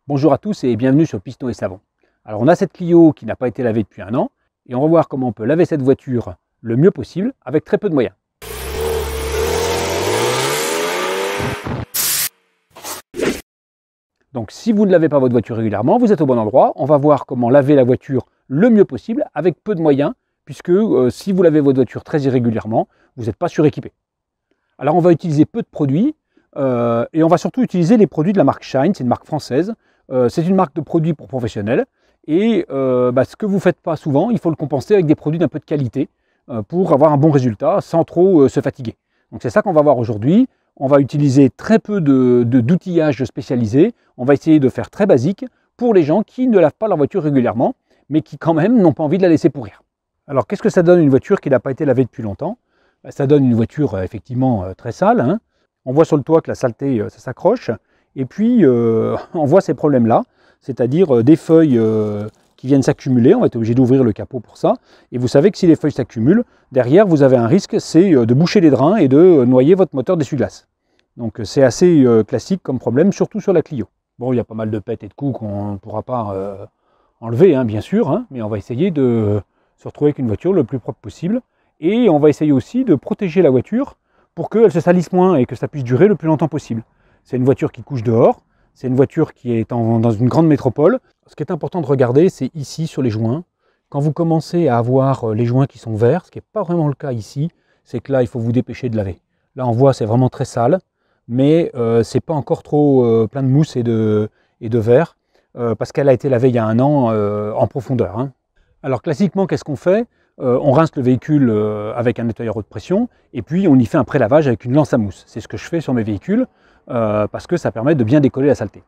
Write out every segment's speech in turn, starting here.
Bonjour à tous et bienvenue sur Piston et Savon. Alors on a cette Clio qui n'a pas été lavée depuis un an et on va voir comment on peut laver cette voiture le mieux possible avec très peu de moyens. Donc si vous ne lavez pas votre voiture régulièrement, vous êtes au bon endroit. On va voir comment laver la voiture le mieux possible avec peu de moyens, puisque si vous lavez votre voiture très irrégulièrement, vous n'êtes pas suréquipé. Alors on va utiliser peu de produits et on va surtout utiliser les produits de la marque Shine, c'est une marque française. C'est une marque de produits pour professionnels et ce que vous ne faites pas souvent, il faut le compenser avec des produits d'un peu de qualité pour avoir un bon résultat sans trop se fatiguer. Donc c'est ça qu'on va voir aujourd'hui. On va utiliser très peu d'outillage spécialisé. On va essayer de faire très basique pour les gens qui ne lavent pas leur voiture régulièrement, mais qui quand même n'ont pas envie de la laisser pourrir. Alors qu'est-ce que ça donne une voiture qui n'a pas été lavée depuis longtemps? Ça donne une voiture effectivement très sale, hein. On voit sur le toit que la saleté ça s'accroche. Et puis, on voit ces problèmes-là, c'est-à-dire des feuilles qui viennent s'accumuler. On va être obligé d'ouvrir le capot pour ça. Et vous savez que si les feuilles s'accumulent, derrière, vous avez un risque, c'est de boucher les drains et de noyer votre moteur d'essuie-glace. Donc c'est assez classique comme problème, surtout sur la Clio. Bon, il y a pas mal de pètes et de coups qu'on ne pourra pas enlever, hein, bien sûr, hein, mais on va essayer de se retrouver avec une voiture le plus propre possible. Et on va essayer aussi de protéger la voiture pour qu'elle se salisse moins et que ça puisse durer le plus longtemps possible. C'est une voiture qui couche dehors, c'est une voiture qui est dans une grande métropole. Ce qui est important de regarder, c'est ici sur les joints. Quand vous commencez à avoir les joints qui sont verts, ce qui n'est pas vraiment le cas ici, c'est que là, il faut vous dépêcher de laver. Là, on voit, c'est vraiment très sale, mais c'est pas encore trop plein de mousse et de verre, parce qu'elle a été lavée il y a un an en profondeur, hein. Alors classiquement, qu'est-ce qu'on fait? On rince le véhicule avec un nettoyeur haute pression et puis on y fait un pré-lavage avec une lance à mousse. C'est ce que je fais sur mes véhicules parce que ça permet de bien décoller la saleté.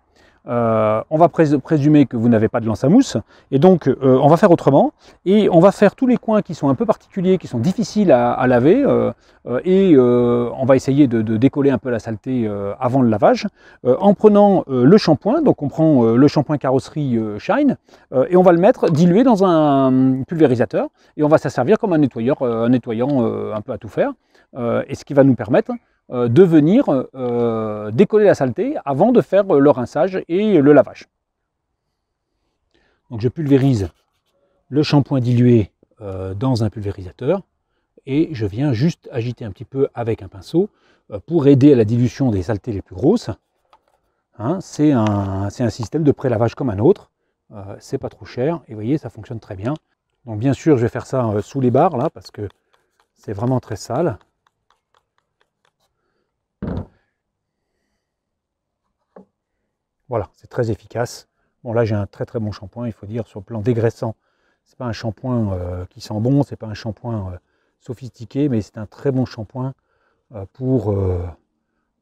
On va présumer que vous n'avez pas de lance à mousse et donc on va faire autrement et on va faire tous les coins qui sont un peu particuliers, qui sont difficiles à laver et on va essayer de décoller un peu la saleté avant le lavage en prenant le shampoing. Donc on prend le shampoing carrosserie Shine et on va le mettre dilué dans un pulvérisateur et on va s'en servir comme un nettoyant un peu à tout faire et ce qui va nous permettre de venir décoller la saleté avant de faire le rinçage et le lavage. Donc je pulvérise le shampoing dilué dans un pulvérisateur et je viens juste agiter un petit peu avec un pinceau pour aider à la dilution des saletés les plus grosses. Hein, c'est un système de pré-lavage comme un autre, c'est pas trop cher et vous voyez ça fonctionne très bien. Donc bien sûr je vais faire ça sous les barres là parce que c'est vraiment très sale. Voilà, c'est très efficace. Bon là j'ai un très bon shampoing, il faut dire, sur le plan dégraissant. C'est pas un shampoing qui sent bon, c'est pas un shampoing sophistiqué, mais c'est un très bon shampoing pour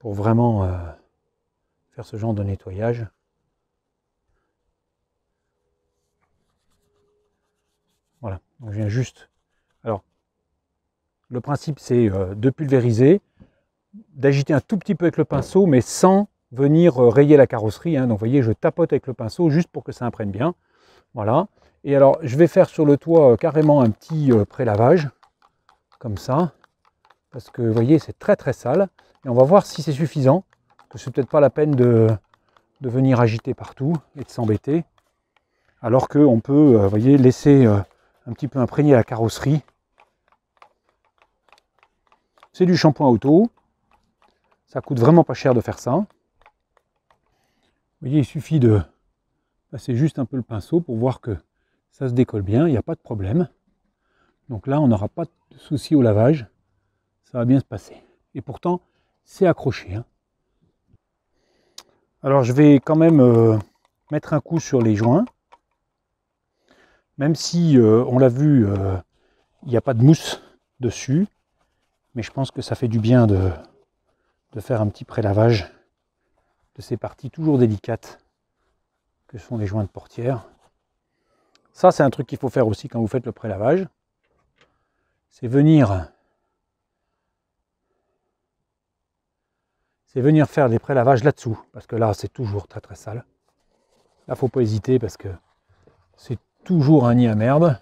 vraiment faire ce genre de nettoyage. Voilà, donc je viens juste. Alors, le principe c'est de pulvériser, d'agiter un tout petit peu avec le pinceau, mais sans venir rayer la carrosserie, hein. Donc vous voyez, je tapote avec le pinceau juste pour que ça imprègne bien. Voilà. Et alors, je vais faire sur le toit carrément un petit pré-lavage, comme ça, parce que vous voyez, c'est très sale. Et on va voir si c'est suffisant, parce que c'est peut-être pas la peine de venir agiter partout et de s'embêter, alors qu'on peut, vous voyez, laisser un petit peu imprégner la carrosserie. C'est du shampoing auto, ça coûte vraiment pas cher de faire ça. Vous voyez, il suffit de passer juste un peu le pinceau pour voir que ça se décolle bien, il n'y a pas de problème. Donc là, on n'aura pas de souci au lavage, ça va bien se passer. Et pourtant, c'est accroché, hein. Alors je vais quand même mettre un coup sur les joints, même si on l'a vu, il n'y a pas de mousse dessus, mais je pense que ça fait du bien de faire un petit pré-lavage de ces parties toujours délicates que sont les joints de portière. Ça, c'est un truc qu'il faut faire aussi quand vous faites le pré-lavage. C'est venir faire des pré-lavages là-dessous, parce que là, c'est toujours très sale. Là, il ne faut pas hésiter, parce que c'est toujours un nid à merde.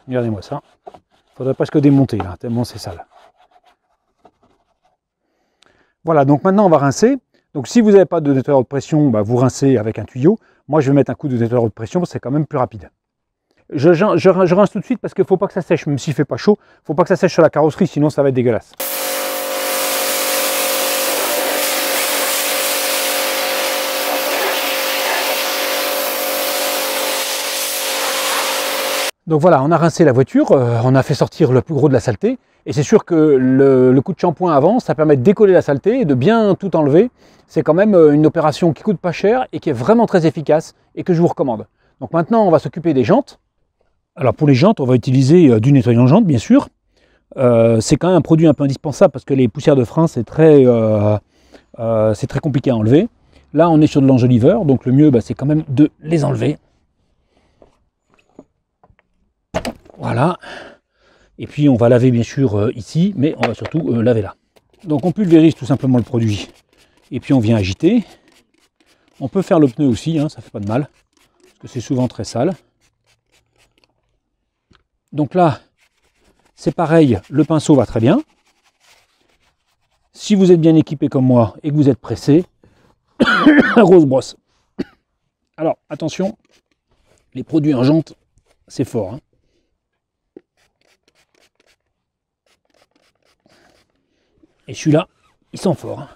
Regardez-moi ça. Faudrait presque démonter, là, tellement c'est sale. Voilà, donc maintenant on va rincer. Donc si vous n'avez pas de nettoyeur de pression, bah, vous rincez avec un tuyau. Moi je vais mettre un coup de nettoyeur de pression, c'est quand même plus rapide. Je rince tout de suite parce qu'il ne faut pas que ça sèche, même s'il ne fait pas chaud. Il ne faut pas que ça sèche sur la carrosserie, sinon ça va être dégueulasse. Donc voilà, on a rincé la voiture, on a fait sortir le plus gros de la saleté. Et c'est sûr que le coup de shampoing avant, ça permet de décoller la saleté et de bien tout enlever. C'est quand même une opération qui coûte pas cher et qui est vraiment très efficace et que je vous recommande. Donc maintenant, on va s'occuper des jantes. Alors pour les jantes, on va utiliser du nettoyant jantes, bien sûr. C'est quand même un produit un peu indispensable parce que les poussières de frein, c'est très compliqué à enlever. Là, on est sur de l'enjoliveur, donc le mieux, bah, c'est quand même de les enlever. Voilà. Et puis on va laver bien sûr ici, mais on va surtout laver là. Donc on pulvérise tout simplement le produit. Et puis on vient agiter. On peut faire le pneu aussi, hein, ça fait pas de mal. Parce que c'est souvent très sale. Donc là, c'est pareil, le pinceau va très bien. Si vous êtes bien équipé comme moi et que vous êtes pressé, un rose brosse. Alors attention, les produits en jante, c'est fort. Hein. Et celui-là, il sent fort. Hein.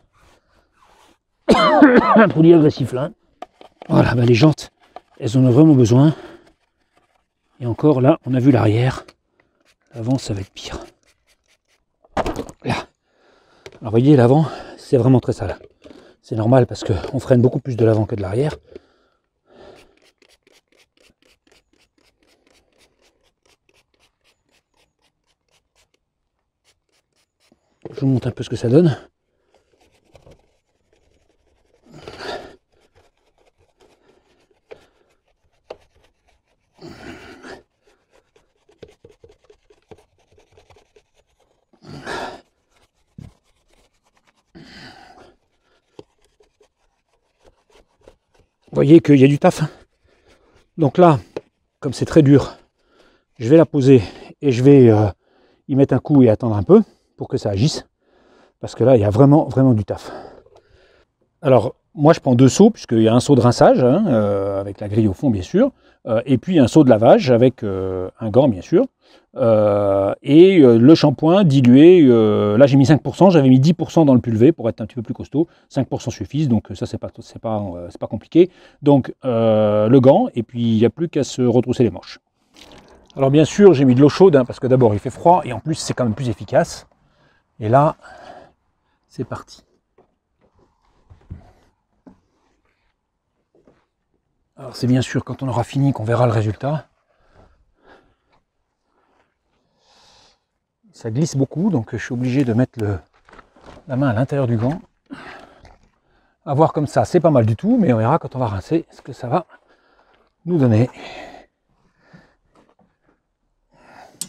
Un produit agressif là. Voilà, bah les jantes, elles en ont vraiment besoin. Et encore là, on a vu l'arrière. L'avant, ça va être pire. Là. Alors vous voyez, l'avant, c'est vraiment très sale. C'est normal parce qu'on freine beaucoup plus de l'avant que de l'arrière. Je vous montre un peu ce que ça donne. Vous voyez qu'il y a du taf. Donc là, comme c'est très dur, je vais la poser et je vais y mettre un coup et attendre un peu pour que ça agisse. Parce que là, il y a vraiment du taf. Alors, moi, je prends 2 seaux, puisqu'il y a un seau de rinçage, hein, avec la grille au fond, bien sûr, et puis un seau de lavage avec un gant, bien sûr, et le shampoing dilué. Là, j'ai mis 5%, j'avais mis 10% dans le pulvé pour être un petit peu plus costaud. 5% suffisent, donc ça, c'est pas compliqué. Donc, le gant, et puis il n'y a plus qu'à se retrousser les manches. Alors, bien sûr, j'ai mis de l'eau chaude, hein, parce que d'abord, il fait froid, et en plus, c'est quand même plus efficace. Et là, c'est parti. Alors c'est bien sûr quand on aura fini qu'on verra le résultat. Ça glisse beaucoup, donc je suis obligé de mettre la main à l'intérieur du gant. À voir comme ça, c'est pas mal du tout, mais on verra quand on va rincer ce que ça va nous donner.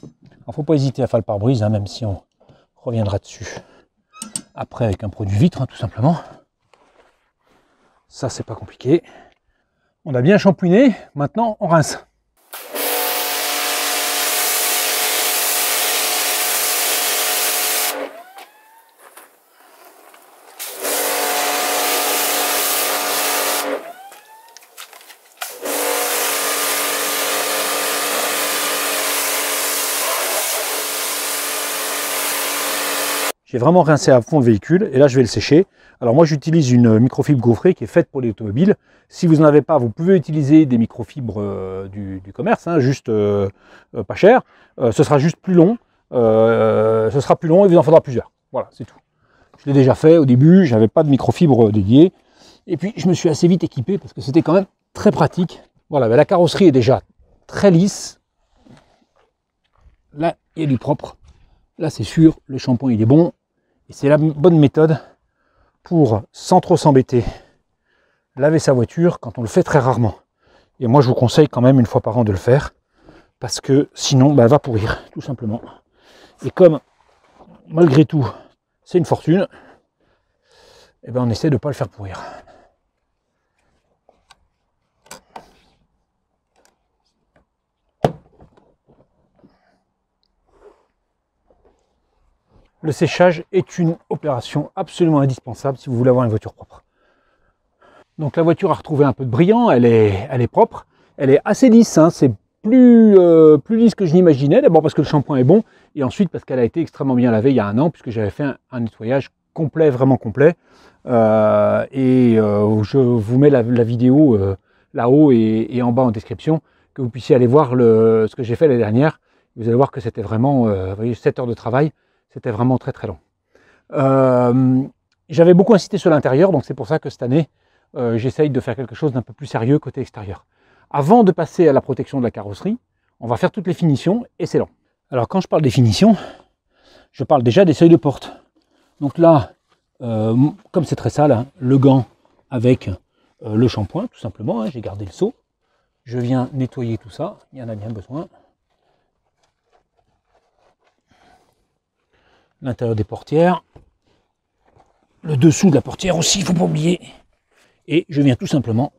Il ne faut pas hésiter à faire le pare-brise, hein, même si on reviendra dessus après avec un produit vitre, hein, tout simplement. Ça, c'est pas compliqué. On a bien shampouiné, maintenant on rince. J'ai vraiment rincé à fond le véhicule et là je vais le sécher. Alors moi j'utilise une microfibre gaufrée qui est faite pour les automobiles. Si vous n'en avez pas, vous pouvez utiliser des microfibres du commerce, hein, juste pas cher. Ce sera juste plus long. Ce sera plus long et il vous en faudra plusieurs. Voilà, c'est tout. Je l'ai déjà fait au début, je n'avais pas de microfibre dédiée. Et puis je me suis assez vite équipé parce que c'était quand même très pratique. Voilà, ben, la carrosserie est déjà très lisse. Là, il y a du propre. Là, c'est sûr, le shampoing il est bon. Et c'est la bonne méthode pour, sans trop s'embêter, laver sa voiture quand on le fait très rarement. Et moi, je vous conseille quand même une fois par an de le faire, parce que sinon, bah, elle va pourrir, tout simplement. Et comme, malgré tout, c'est une fortune, et ben on essaie de ne pas le faire pourrir. Le séchage est une opération absolument indispensable si vous voulez avoir une voiture propre. Donc la voiture a retrouvé un peu de brillant, elle est propre, elle est assez lisse, hein, c'est plus lisse que je n'imaginais, d'abord parce que le shampoing est bon, et ensuite parce qu'elle a été extrêmement bien lavée il y a un an, puisque j'avais fait un nettoyage complet, vraiment complet. Je vous mets la vidéo là-haut et en bas en description, que vous puissiez aller voir ce que j'ai fait l'année dernière. Vous allez voir que c'était vraiment, vous voyez, 7 heures de travail, c'était vraiment très très long. J'avais beaucoup insisté sur l'intérieur, donc c'est pour ça que cette année, j'essaye de faire quelque chose d'un peu plus sérieux côté extérieur. Avant de passer à la protection de la carrosserie, on va faire toutes les finitions et c'est long. Alors quand je parle des finitions, je parle déjà des seuils de porte. Donc là, comme c'est très sale, hein, le gant avec le shampoing, tout simplement, hein, j'ai gardé le seau. Je viens nettoyer tout ça, il y en a bien besoin. L'intérieur des portières, le dessous de la portière aussi, il ne faut pas oublier. Et je viens tout simplement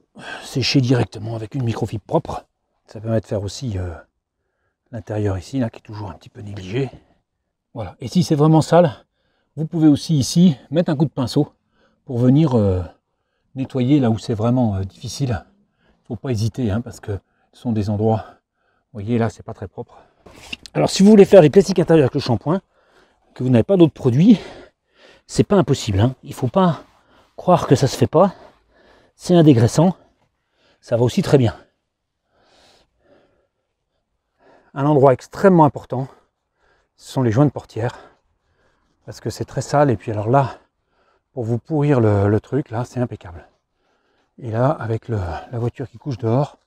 sécher directement avec une microfibre propre. Ça permet de faire aussi l'intérieur ici, là, qui est toujours un petit peu négligé. Voilà. Et si c'est vraiment sale, vous pouvez aussi ici mettre un coup de pinceau pour venir nettoyer là où c'est vraiment difficile. Il ne faut pas hésiter, hein, parce que ce sont des endroits, vous voyez là, c'est pas très propre. Alors si vous voulez faire les plastiques intérieurs avec le shampoing, que vous n'avez pas d'autres produits, c'est pas impossible, hein. Il ne faut pas croire que ça se fait pas. C'est un dégraissant, ça va aussi très bien. Un endroit extrêmement important, ce sont les joints de portière, parce que c'est très sale, et puis alors là, pour vous pourrir le truc, là, c'est impeccable. Et là, avec la voiture qui couche dehors,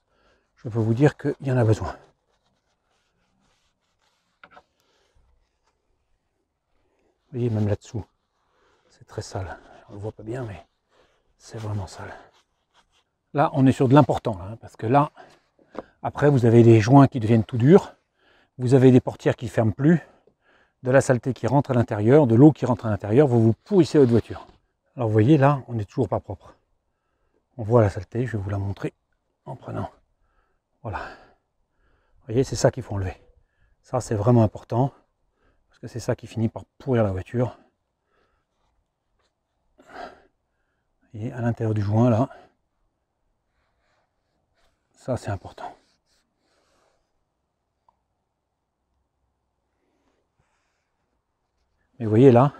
je peux vous dire qu'il y en a besoin. Vous voyez, même là-dessous, c'est très sale. On ne le voit pas bien, mais c'est vraiment sale. Là, on est sur de l'important, hein, parce que là, après, vous avez des joints qui deviennent tout durs, vous avez des portières qui ne ferment plus, de la saleté qui rentre à l'intérieur, de l'eau qui rentre à l'intérieur, vous pourrissez votre voiture. Alors vous voyez, là, on n'est toujours pas propre. On voit la saleté, je vais vous la montrer en prenant. Voilà. Vous voyez, c'est ça qu'il faut enlever. Ça, c'est vraiment important, parce que c'est ça qui finit par pourrir la voiture. Vous voyez, à l'intérieur du joint, là, ça, c'est important. Mais vous voyez, là,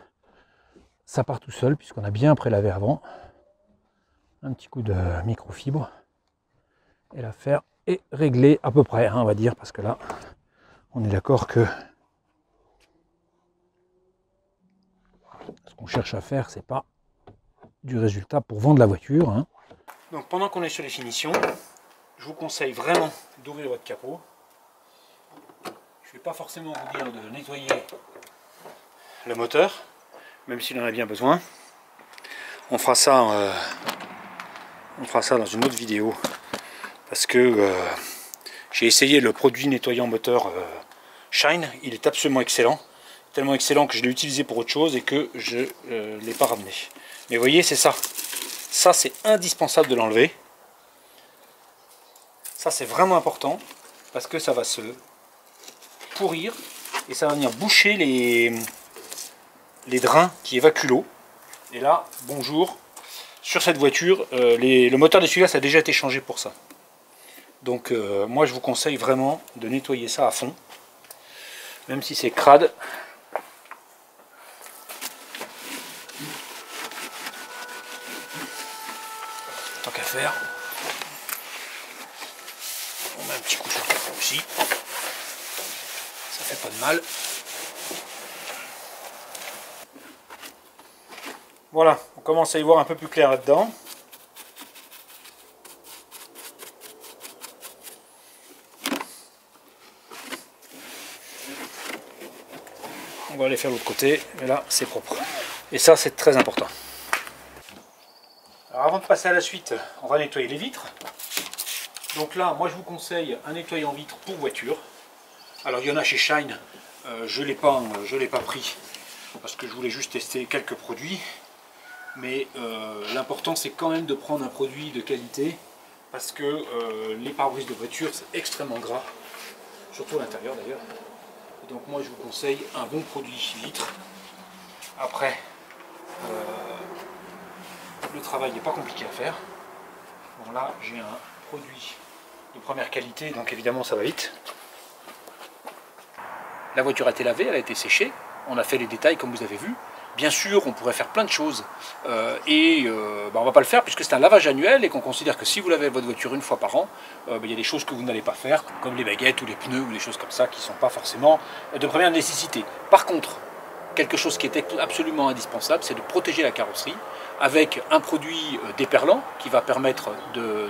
ça part tout seul, puisqu'on a bien prélavé avant. Un petit coup de microfibre. Et l'affaire est réglée à peu près, hein, on va dire, parce que là, on est d'accord que ce qu'on cherche à faire, c'est pas du résultat pour vendre la voiture, hein. Donc pendant qu'on est sur les finitions, je vous conseille vraiment d'ouvrir votre capot. Je ne vais pas forcément vous dire de nettoyer le moteur, même s'il en a bien besoin. On fera ça dans une autre vidéo, parce que j'ai essayé le produit nettoyant moteur Shine. Il est absolument excellent, tellement excellent que je l'ai utilisé pour autre chose et que je ne l'ai pas ramené. Mais vous voyez, c'est ça. Ça, c'est indispensable de l'enlever. Ça, c'est vraiment important, parce que ça va se pourrir et ça va venir boucher les drains qui évacuent l'eau. Et là, bonjour, sur cette voiture, le moteur d'essuie-glace a déjà été changé pour ça. Donc moi, je vous conseille vraiment de nettoyer ça à fond, même si c'est crade. Tant qu'à faire, on met un petit coup sur le capot aussi, ça fait pas de mal. Voilà, on commence à y voir un peu plus clair là-dedans. On va aller faire l'autre côté, mais là c'est propre. Et ça, c'est très important. Alors avant de passer à la suite, on va nettoyer les vitres. Donc là, moi je vous conseille un nettoyant vitre pour voiture. Alors il y en a chez Shine, je ne l'ai pas pris parce que je voulais juste tester quelques produits. Mais l'important, c'est quand même de prendre un produit de qualité, parce que les pare-brises de voiture, c'est extrêmement gras, surtout à l'intérieur d'ailleurs. Donc moi je vous conseille un bon produit vitre. Après, le travail n'est pas compliqué à faire. Bon là, j'ai un produit de première qualité, donc évidemment ça va vite. La voiture a été lavée, elle a été séchée. On a fait les détails comme vous avez vu. Bien sûr, on pourrait faire plein de choses on ne va pas le faire puisque c'est un lavage annuel et qu'on considère que si vous lavez votre voiture une fois par an, il y a des choses que vous n'allez pas faire, comme les baguettes ou les pneus ou des choses comme ça qui ne sont pas forcément de première nécessité. Par contre, quelque chose qui est absolument indispensable, c'est de protéger la carrosserie avec un produit déperlant qui va permettre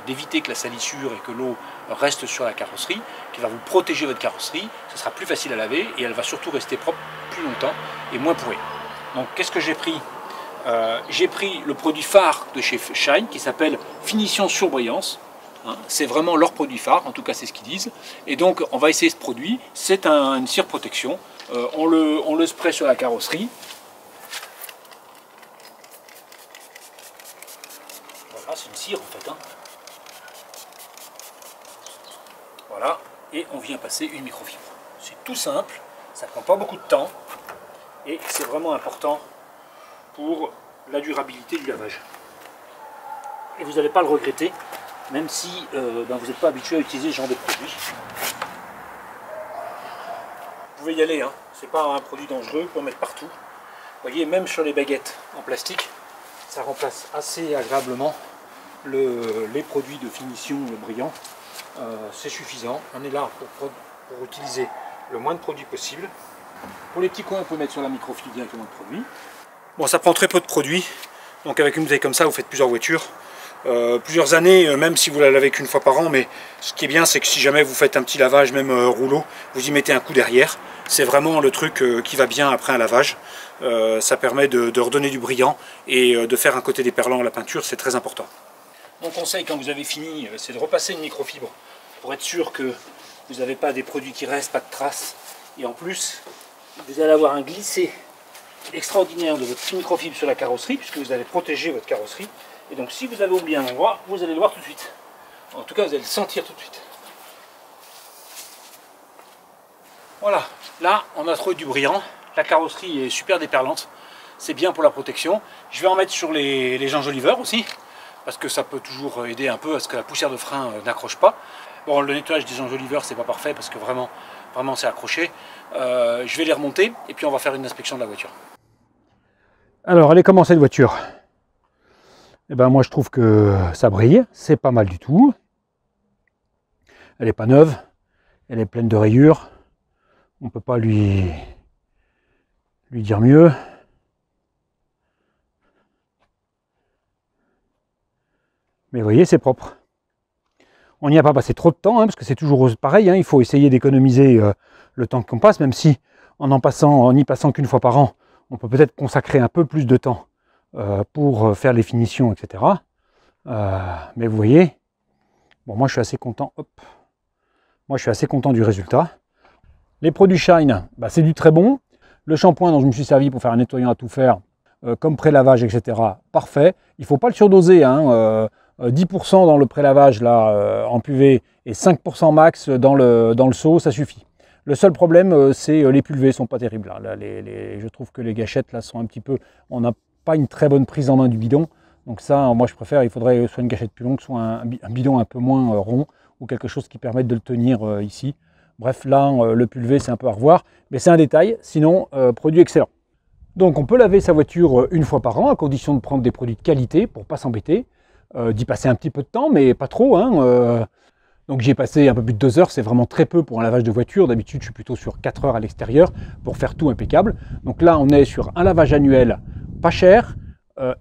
d'éviter que la salissure et que l'eau reste sur la carrosserie, qui va vous protéger votre carrosserie, ce sera plus facile à laver et elle va surtout rester propre plus longtemps et moins pourrie. Donc qu'est-ce que j'ai pris? J'ai pris le produit phare de chez Shine qui s'appelle Finition Surbrillance. Hein, c'est vraiment leur produit phare, en tout cas c'est ce qu'ils disent. Et donc on va essayer ce produit, c'est une cire protection. On le spray sur la carrosserie. Voilà, c'est une cire en fait. Hein. Voilà, et on vient passer une microfibre. C'est tout simple, ça ne prend pas beaucoup de temps. Et c'est vraiment important pour la durabilité du lavage. Et vous n'allez pas le regretter, même si vous n'êtes pas habitué à utiliser ce genre de produit. Vous pouvez y aller, hein. C'est pas un produit dangereux, vous pouvez en mettre partout. Vous voyez, même sur les baguettes en plastique, ça remplace assez agréablement les produits de finition brillant. C'est suffisant, on est là pour utiliser le moins de produits possible. Pour les petits coins, on peut mettre sur la microfibre directement le produit. Bon, ça prend très peu de produits, donc avec une bouteille comme ça, vous faites plusieurs voitures. Plusieurs années, même si vous la lavez qu'une fois par an, mais ce qui est bien, c'est que si jamais vous faites un petit lavage, même rouleau, vous y mettez un coup derrière. C'est vraiment le truc qui va bien après un lavage. Ça permet de redonner du brillant et de faire un côté déperlant à la peinture, c'est très important. Mon conseil, quand vous avez fini, c'est de repasser une microfibre pour être sûr que vous n'avez pas des produits qui restent, pas de traces. Et en plus, vous allez avoir un glissé extraordinaire de votre microfibre sur la carrosserie, puisque vous allez protéger votre carrosserie. Et donc si vous avez oublié un endroit, vous allez le voir tout de suite. En tout cas, vous allez le sentir tout de suite. Voilà, là on a trouvé du brillant. La carrosserie est super déperlante. C'est bien pour la protection. Je vais en mettre sur les enjoliveurs aussi, parce que ça peut toujours aider un peu à ce que la poussière de frein n'accroche pas. Bon, le nettoyage des enjoliveurs, c'est pas parfait, parce que vraiment c'est accroché. Je vais les remonter, et puis on va faire une inspection de la voiture. Alors, elle est comment cette voiture? Eh ben, moi je trouve que ça brille, c'est pas mal du tout. Elle n'est pas neuve, elle est pleine de rayures. On ne peut pas lui dire mieux. Mais vous voyez, c'est propre. On n'y a pas passé trop de temps, hein, parce que c'est toujours pareil, hein, il faut essayer d'économiser le temps qu'on passe, même si en n'y passant qu'une fois par an, on peut peut-être consacrer un peu plus de temps pour faire les finitions, etc. Mais vous voyez, bon, moi je suis assez content. Hop. Moi je suis assez content du résultat. Les produits Shine, bah, c'est du très bon. Le shampoing dont je me suis servi pour faire un nettoyant à tout faire, comme pré-lavage, etc. Parfait. Il ne faut pas le surdoser. Hein, 10% dans le pré-lavage là en PUV et 5% max dans le seau, ça suffit. Le seul problème, c'est les pulvées sont pas terribles. Là, je trouve que les gâchettes là sont un petit peu. On n'a pas une très bonne prise en main du bidon. Donc ça, moi je préfère, il faudrait soit une gâchette plus longue, soit un bidon un peu moins rond, ou quelque chose qui permette de le tenir ici. Bref, là, le pulvé, c'est un peu à revoir, mais c'est un détail, sinon, produit excellent. Donc on peut laver sa voiture une fois par an, à condition de prendre des produits de qualité, pour ne pas s'embêter, d'y passer un petit peu de temps, mais pas trop. Hein, donc j'y ai passé un peu plus de 2 heures, c'est vraiment très peu pour un lavage de voiture. D'habitude, je suis plutôt sur 4 heures à l'extérieur, pour faire tout impeccable. Donc là, on est sur un lavage annuel pas cher,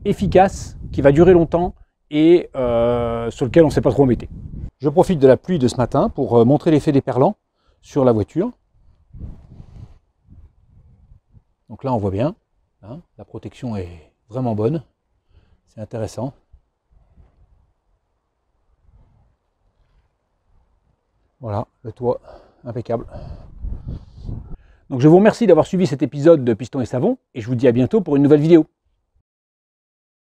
efficace, qui va durer longtemps, et sur lequel on ne s'est pas trop embêté. Je profite de la pluie de ce matin pour montrer l'effet déperlant sur la voiture. Donc là on voit bien, hein, la protection est vraiment bonne, c'est intéressant. Voilà, le toit impeccable. Donc je vous remercie d'avoir suivi cet épisode de Piston et Savon et je vous dis à bientôt pour une nouvelle vidéo.